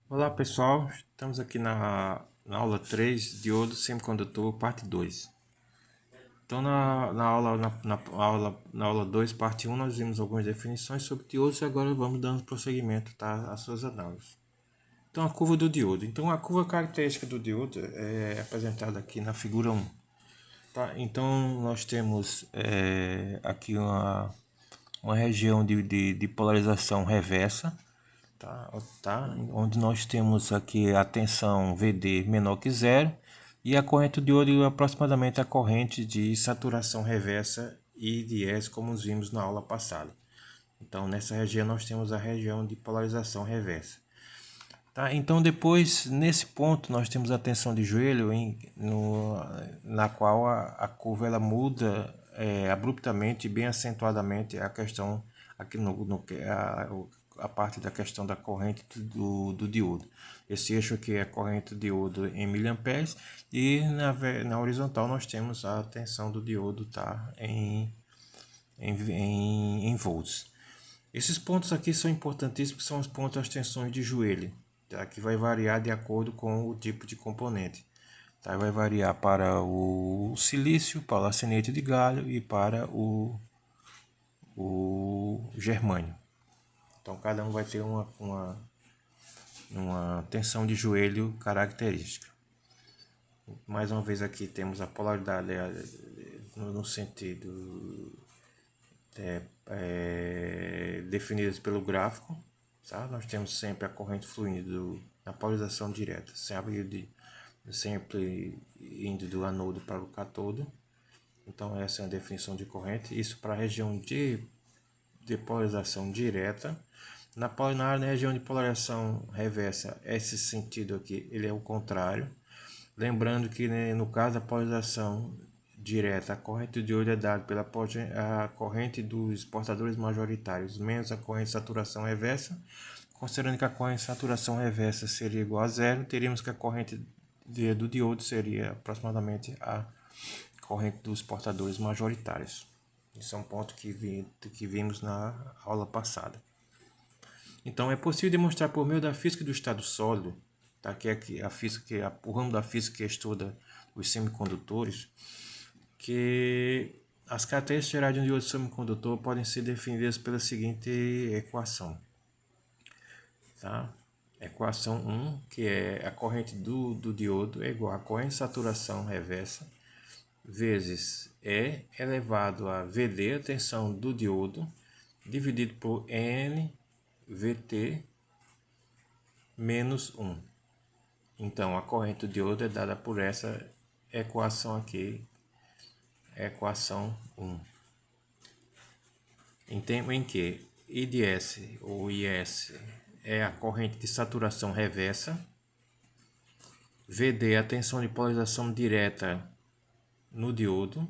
Olá pessoal, estamos aqui na aula 3, diodo semicondutor, parte 2. Então na aula 2, parte 1, nós vimos algumas definições sobre diodos e agora vamos dando prosseguimento, tá, às suas análises. Então a curva do diodo. Então a curva característica do diodo é apresentada aqui na figura 1. Tá? Então nós temos aqui uma região de polarização reversa. Tá? Onde nós temos aqui a tensão VD menor que zero e a corrente de diodo aproximadamente a corrente de saturação reversa e de S, como vimos na aula passada. Então, nessa região nós temos a região de polarização reversa. Tá? Então, depois, nesse ponto, nós temos a tensão de joelho, na qual a curva ela muda abruptamente e bem acentuadamente a questão aqui a parte da questão da corrente do diodo. Esse eixo aqui é a corrente do diodo em miliamperes e na horizontal nós temos a tensão do diodo tá, em volts. Esses pontos aqui são importantíssimos, são os pontos das tensões de joelho, tá? Que vai variar de acordo com o tipo de componente. Tá? Vai variar para o silício, para o arsenete de galho e para o germânio. Então cada um vai ter uma tensão de joelho característica. Mais uma vez aqui temos a polaridade no sentido definidas pelo gráfico. Tá? Nós temos sempre a corrente fluindo na polarização direta, sempre indo do anodo para o catodo. Então essa é a definição de corrente. Isso para a região de polarização direta. Na região de polarização reversa, esse sentido aqui ele é o contrário. Lembrando que, né, no caso da polarização direta, a corrente de diodo é dada pela a corrente dos portadores majoritários menos a corrente de saturação reversa. Considerando que a corrente de saturação reversa seria igual a zero, teríamos que a corrente do diodo seria aproximadamente a corrente dos portadores majoritários. Isso é um ponto que vimos na aula passada. Então, é possível demonstrar por meio da física do estado sólido, tá? Que é a física, o ramo da física que estuda os semicondutores, que as características gerais de um diodo semicondutor podem ser definidas pela seguinte equação. Tá? Equação 1, que é a corrente do diodo, é igual a corrente de saturação reversa, vezes E elevado a VD, a tensão do diodo, dividido por N VT menos 1. Então, a corrente do diodo é dada por essa equação aqui, equação 1. Em que IDS ou IS é a corrente de saturação reversa, VD é a tensão de polarização direta no diodo,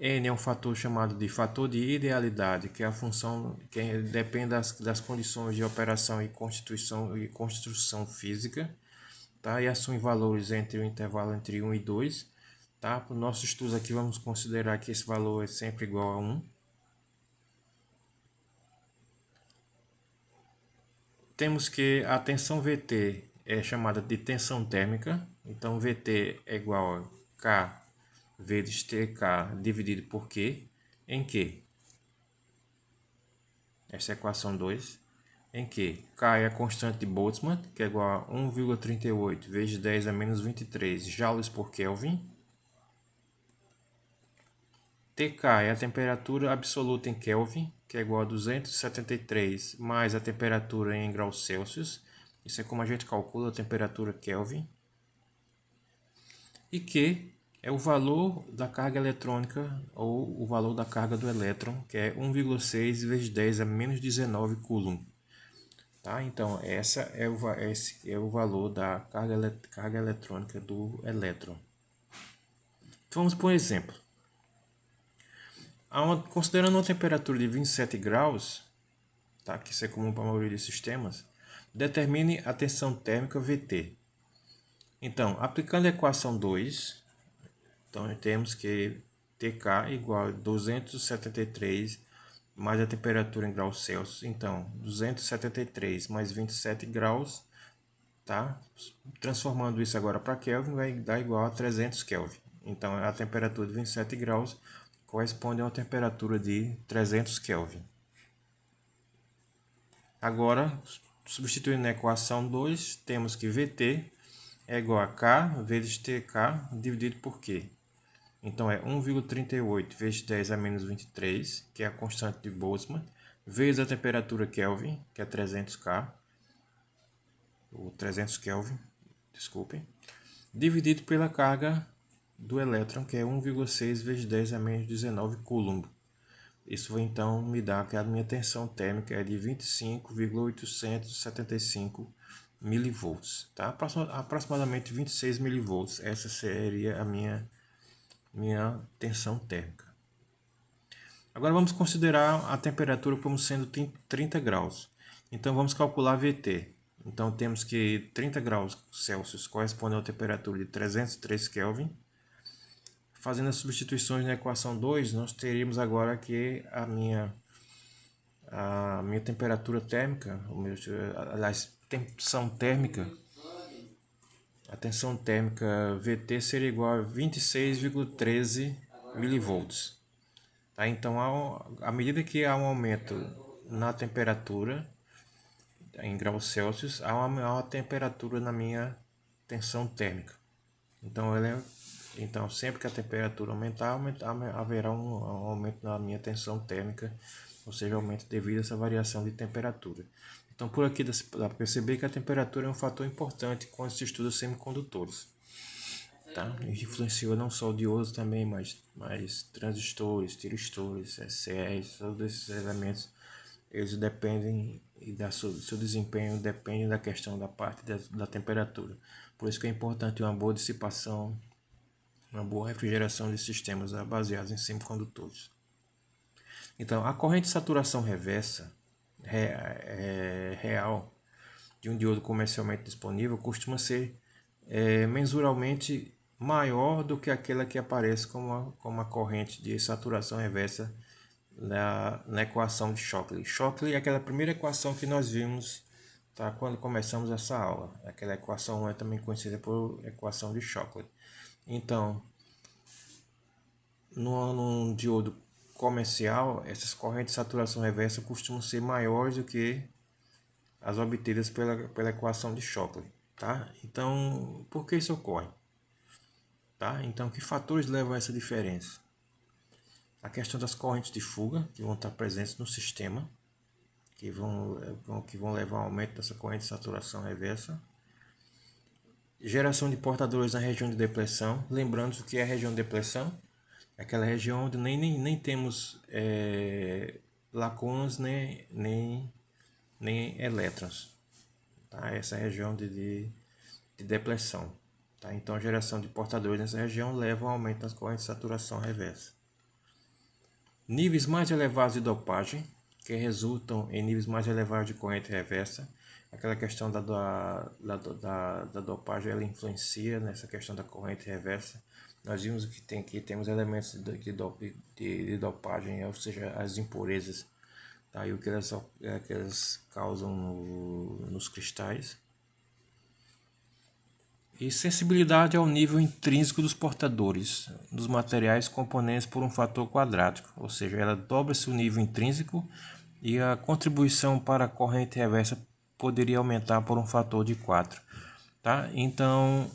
N é um fator chamado de fator de idealidade, que é a função que depende das condições de operação e construção física, tá? E assume valores entre o intervalo entre 1 e 2. Tá? Para o nosso estudo aqui, vamos considerar que esse valor é sempre igual a 1. Temos que a tensão VT é chamada de tensão térmica, então VT é igual a K vezes TK dividido por Q, em que essa é a equação 2, em que K é a constante de Boltzmann, que é igual a 1,38 vezes 10 a menos 23 joules por Kelvin. TK é a temperatura absoluta em Kelvin, que é igual a 273 mais a temperatura em graus Celsius. Isso é como a gente calcula a temperatura Kelvin. E Q é o valor da carga eletrônica ou o valor da carga do elétron, que é 1,6 vezes 10 a menos 19 coulomb. Tá? Então, esse é o valor da carga eletrônica do elétron. Vamos por um exemplo. Considerando uma temperatura de 27 graus, tá? Que isso é comum para a maioria dos sistemas, determine a tensão térmica VT. Então, aplicando a equação 2, então temos que TK igual a 273 mais a temperatura em graus Celsius. Então, 273 mais 27 graus, tá? Transformando isso agora para Kelvin, vai dar igual a 300 Kelvin. Então, a temperatura de 27 graus corresponde a uma temperatura de 300 Kelvin. Agora, substituindo na equação 2, temos que VT é igual a K vezes TK dividido por Q. Então, é 1,38 vezes 10 a menos 23, que é a constante de Boltzmann, vezes a temperatura Kelvin, que é 300K, ou 300 Kelvin, desculpem, dividido pela carga do elétron, que é 1,6 vezes 10 a menos 19 Coulomb. Isso então me dá que a minha tensão térmica é de 25,875 milivolts, tá? Aproximadamente 26 milivolts. Essa seria a minha tensão térmica. Agora vamos considerar a temperatura como sendo 30 graus. Então vamos calcular VT. Então temos que 30 graus Celsius corresponde a uma temperatura de 303 Kelvin. Fazendo as substituições na equação 2, nós teríamos agora que a minha temperatura térmica, aliás, tensão térmica, a tensão térmica VT seria igual a 26,13 milivolts. Tá? Então, à medida que há um aumento na temperatura, em graus Celsius, há uma temperatura na minha tensão térmica. Então, sempre que a temperatura aumentar, haverá um aumento na minha tensão térmica, ou seja, aumento devido a essa variação de temperatura. Então, por aqui dá para perceber que a temperatura é um fator importante quando se estuda semicondutores. Tá? Ele influenciou não só o diodo também, mas transistores, tiristores, SCRs, todos esses elementos, eles dependem, e seu desempenho depende da questão da parte da temperatura. Por isso que é importante uma boa dissipação, uma boa refrigeração de sistemas baseados em semicondutores. Então, a corrente de saturação reversa real de um diodo comercialmente disponível costuma ser mensuralmente maior do que aquela que aparece como a corrente de saturação reversa na equação de Shockley. Shockley é aquela primeira equação que nós vimos, tá, quando começamos essa aula. Aquela equação é também conhecida por equação de Shockley. Então, num diodo comercial, essas correntes de saturação reversa costumam ser maiores do que as obtidas pela equação de Shockley. Tá? Então, por que isso ocorre? Tá? Então, que fatores levam a essa diferença? A questão das correntes de fuga, que vão estar presentes no sistema, que vão levar ao aumento dessa corrente de saturação reversa. Geração de portadores na região de depressão. Lembrando o que é a região de depressão? É aquela região onde nem temos lacunas nem elétrons. Tá? Essa região de depressão. Tá? Então, a geração de portadores nessa região leva ao aumento das correntes de saturação reversa. Níveis mais elevados de dopagem, que resultam em níveis mais elevados de corrente reversa. Aquela questão da dopagem, ela influencia nessa questão da corrente reversa. Nós vimos que temos elementos de dopagem, ou seja, as impurezas, tá? E o que elas causam nos cristais. E sensibilidade ao nível intrínseco dos portadores, dos materiais componentes por um fator quadrático, ou seja, ela dobra-se o nível intrínseco e a contribuição para a corrente reversa poderia aumentar por um fator de 4. Tá? Então,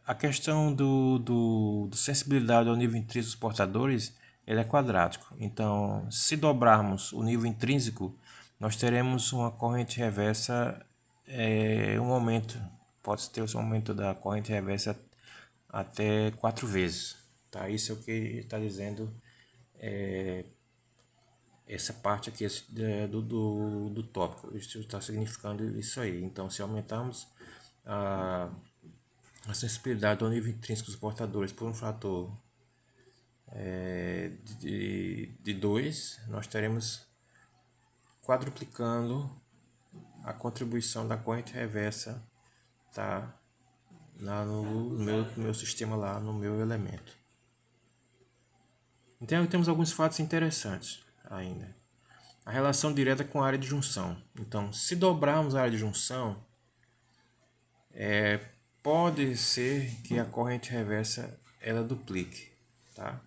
a questão do sensibilidade ao nível intrínseco dos portadores, ele é quadrático. Então, se dobrarmos o nível intrínseco, nós teremos uma corrente reversa, um aumento. Pode ter um aumento da corrente reversa até 4 vezes. Tá? Isso é o que está dizendo essa parte aqui do tópico. Isso está significando isso aí. Então, se aumentarmos a sensibilidade ao nível intrínseco dos portadores por um fator de 2, nós teremos quadruplicando a contribuição da corrente reversa, tá, lá no meu sistema, lá no meu elemento. Então temos alguns fatos interessantes. ainda. A relação direta com a área de junção. Então, se dobrarmos a área de junção, pode ser que a corrente reversa ela duplique, tá?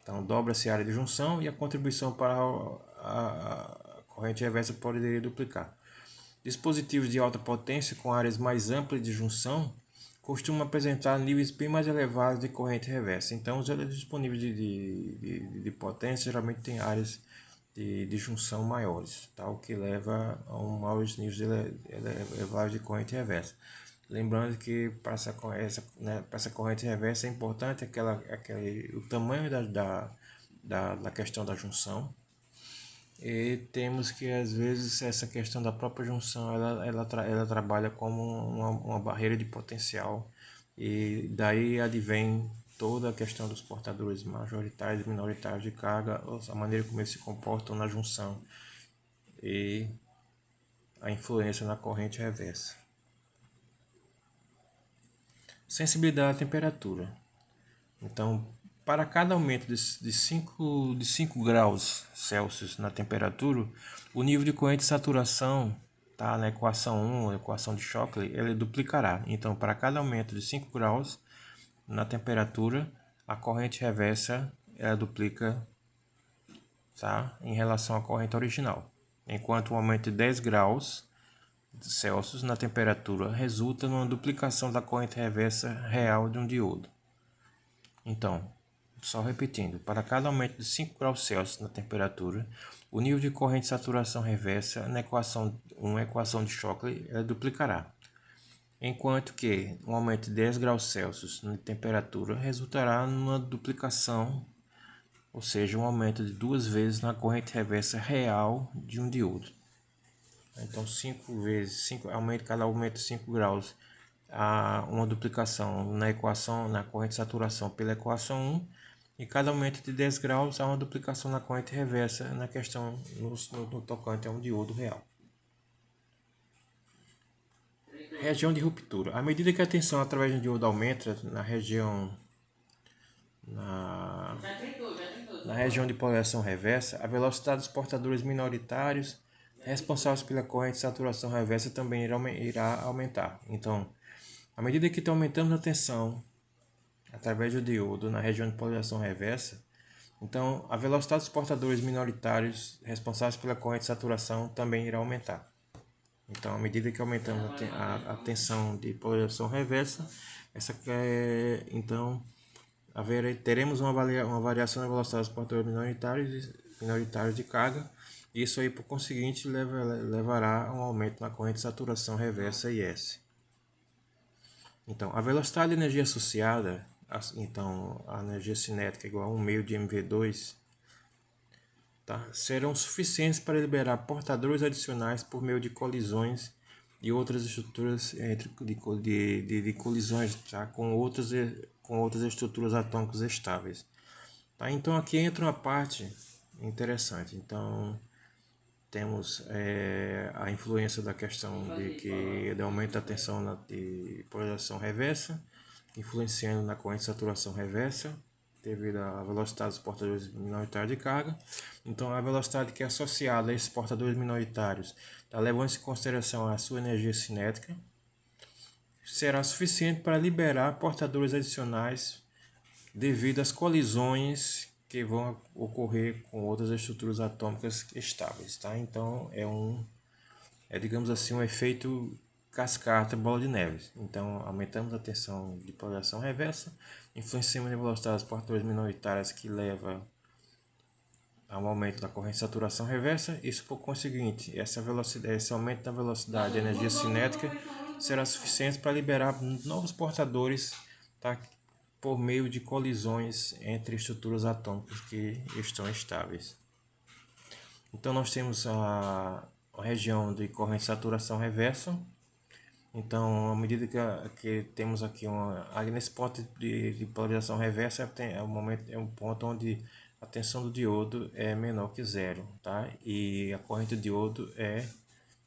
Então, dobra-se a área de junção e a contribuição para a corrente reversa poderia duplicar. Dispositivos de alta potência com áreas mais amplas de junção costumam apresentar níveis bem mais elevados de corrente reversa. Então, os elétrons disponíveis de potência geralmente têm áreas de junção maiores, tá? O que leva a maiores níveis elevados de corrente reversa. Lembrando que para essa corrente reversa é importante o tamanho da questão da junção. E temos que, às vezes, essa questão da própria junção ela trabalha como uma barreira de potencial, e daí advém toda a questão dos portadores majoritários e minoritários de carga, a maneira como eles se comportam na junção e a influência na corrente reversa. Sensibilidade à temperatura. Então, para cada aumento de 5 graus Celsius na temperatura, o nível de corrente de saturação, tá, na equação 1, a equação de Shockley, ele duplicará. Então, para cada aumento de 5 graus na temperatura, a corrente reversa ela duplica, tá, em relação à corrente original. Enquanto o aumento de 10 graus Celsius na temperatura resulta numa duplicação da corrente reversa real de um diodo. Então, só repetindo, para cada aumento de 5 graus Celsius na temperatura, o nível de corrente de saturação reversa na equação de Shockley duplicará, enquanto que um aumento de 10 graus Celsius na temperatura resultará numa duplicação, ou seja, um aumento de 2 vezes na corrente reversa real de um diodo. Então, cada aumento de 5 graus, há uma duplicação na corrente de saturação pela equação 1, e cada aumento de 10 graus há uma duplicação na corrente reversa na questão no tocante a um diodo real. Região de ruptura. À medida que a tensão através do diodo aumenta na região de polarização reversa, a velocidade dos portadores minoritários responsáveis pela corrente de saturação reversa também irá aumentar. Então, à medida que aumentamos a tensão através do diodo na região de polarização reversa, então a velocidade dos portadores minoritários responsáveis pela corrente de saturação também irá aumentar. Então, à medida que aumentamos a tensão de polarização reversa, teremos uma variação na velocidade dos portadores minoritários de carga. Isso aí, por conseguinte, levará a um aumento na corrente de saturação reversa IS. Então, a velocidade de energia associada, então a energia cinética igual a 1 meio de mv2, tá, serão suficientes para liberar portadores adicionais por meio de colisões e outras estruturas de colisões, tá, com outras estruturas atômicas estáveis. Tá? Então aqui entra uma parte interessante. Então temos a influência da questão do aumento da tensão de polarização reversa, influenciando na corrente de saturação reversa, devido à velocidade dos portadores minoritários de carga. Então, a velocidade que é associada a esses portadores minoritários, levando em consideração a sua energia cinética, será suficiente para liberar portadores adicionais devido às colisões que vão ocorrer com outras estruturas atômicas estáveis, tá? Então digamos assim, um efeito cascata, bola de neve. Então aumentamos a tensão de polarização reversa, influenciamos na velocidade dos portadores minoritários, que leva ao aumento da corrente de saturação reversa. Isso, por conseguinte, esse aumento da velocidade de energia cinética será suficiente para liberar novos portadores, tá, por meio de colisões entre estruturas atômicas que estão estáveis. Então nós temos a região de corrente de saturação reversa. Então, à medida que temos aqui nesse ponto de polarização reversa, é um ponto onde a tensão do diodo é menor que zero, tá? E a corrente do diodo é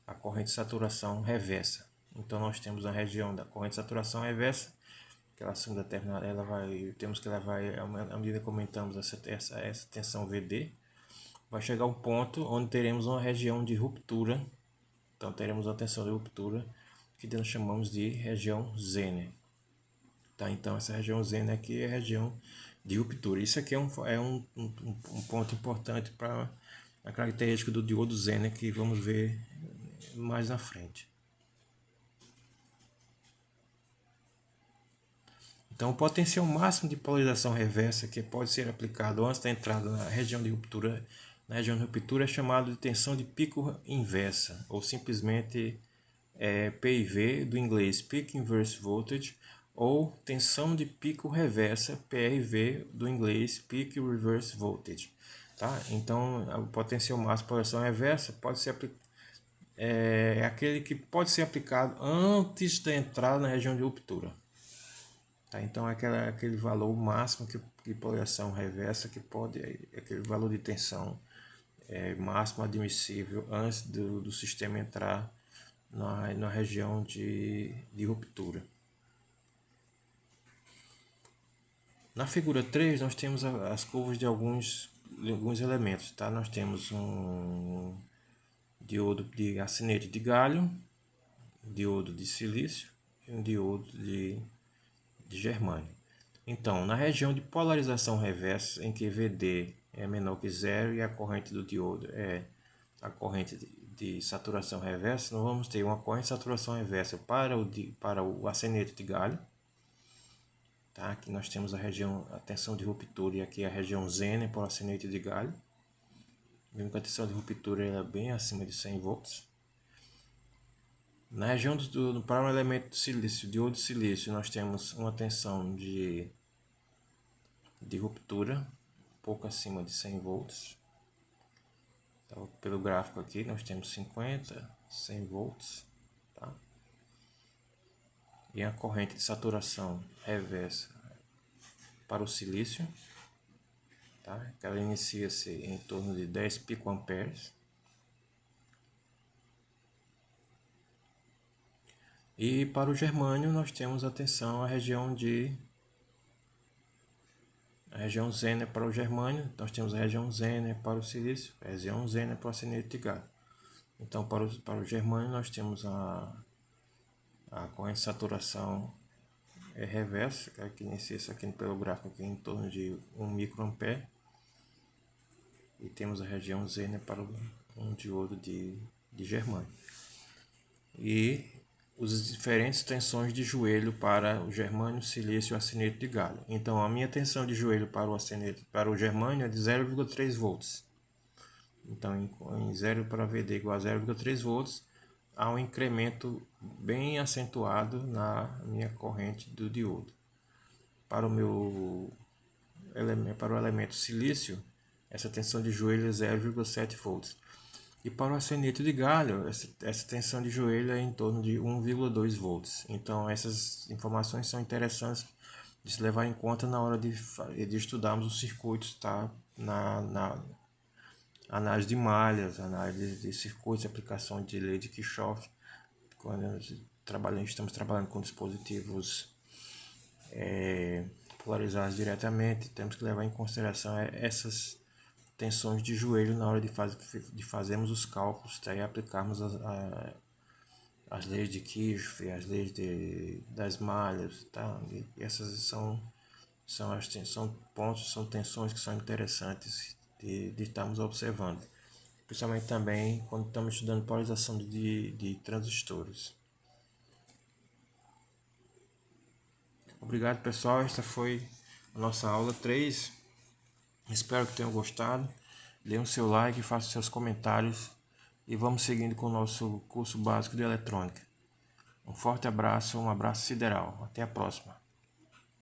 a corrente de saturação reversa. Então nós temos a região da corrente de saturação reversa, que ela assume temos que levar, à medida que aumentamos essa tensão VD, vai chegar um ponto onde teremos uma região de ruptura. Então teremos uma tensão de ruptura que nós chamamos de região Zener. Tá? Então essa região Zener aqui é a região de ruptura. Isso aqui é um ponto importante para a característica do diodo Zener que vamos ver mais na frente. Então o potencial máximo de polarização reversa que pode ser aplicado antes da entrada na região de ruptura, é chamado de tensão de pico inversa, ou simplesmente PIV, do inglês Peak Inverse Voltage, ou tensão de pico reversa, PRV, do inglês Peak Reverse Voltage. Tá? Então o potencial máximo de polarização reversa pode ser aquele que pode ser aplicado antes da entrada na região de ruptura. Tá? Então aquele valor máximo de polarização reversa que pode, aquele valor de tensão máximo admissível antes do sistema entrar na região de ruptura. Na figura 3 nós temos as curvas de alguns elementos. Tá? Nós temos um diodo de arsenete de galho, diodo de silício e um diodo de germânio. Então, na região de polarização reversa, em que VD é menor que zero e a corrente do diodo é a corrente de saturação reversa, nós vamos ter uma corrente de saturação reversa para o arsenete de galho. Tá? Aqui nós temos a tensão de ruptura e aqui a região Zener para o arsenete de galho. Vemos que a tensão de ruptura é bem acima de 100 volts. Na região para o elemento de silício, diodo de silício, nós temos uma tensão de ruptura um pouco acima de 100 volts. Então, pelo gráfico aqui nós temos 50, 100 volts. Tá? E a corrente de saturação reversa para o silício, tá? Ela inicia-se em torno de 10 picoamperes. E para o germânio nós temos a região Zener para o germânio, nós temos a região Zener para o silício, a região Zener para o arsenete de galho. Então para o germânio nós temos a corrente de saturação reversa, que inicia-se aqui pelo gráfico aqui em torno de 1 microampere. E temos a região Zener para um diodo de germânio. E as diferentes tensões de joelho para o germânio, silício e arsenete de galho. Então a minha tensão de joelho para o germânio é de 0,3 volts. Então em 0 para VD igual a 0,3 volts, há um incremento bem acentuado na minha corrente do diodo. Para o elemento silício, essa tensão de joelho é 0,7 volts. E para o arsenete de galho, essa tensão de joelho é em torno de 1,2 volts. Então essas informações são interessantes de se levar em conta na hora de estudarmos os circuitos, tá? na análise de malhas, análise de circuitos, aplicação de lei de Kirchhoff, quando estamos trabalhando com dispositivos polarizados diretamente, temos que levar em consideração essas tensões de joelho na hora de fazermos os cálculos, tá? E aplicarmos as leis de Kirchhoff, as leis das malhas, tá? E essas são tensões que são interessantes de estarmos observando, principalmente também quando estamos estudando polarização de transistores. Obrigado, pessoal, esta foi a nossa aula 3, espero que tenham gostado. Dê um seu like, faça seus comentários e vamos seguindo com o nosso curso básico de eletrônica. Um forte abraço, um abraço sideral. Até a próxima.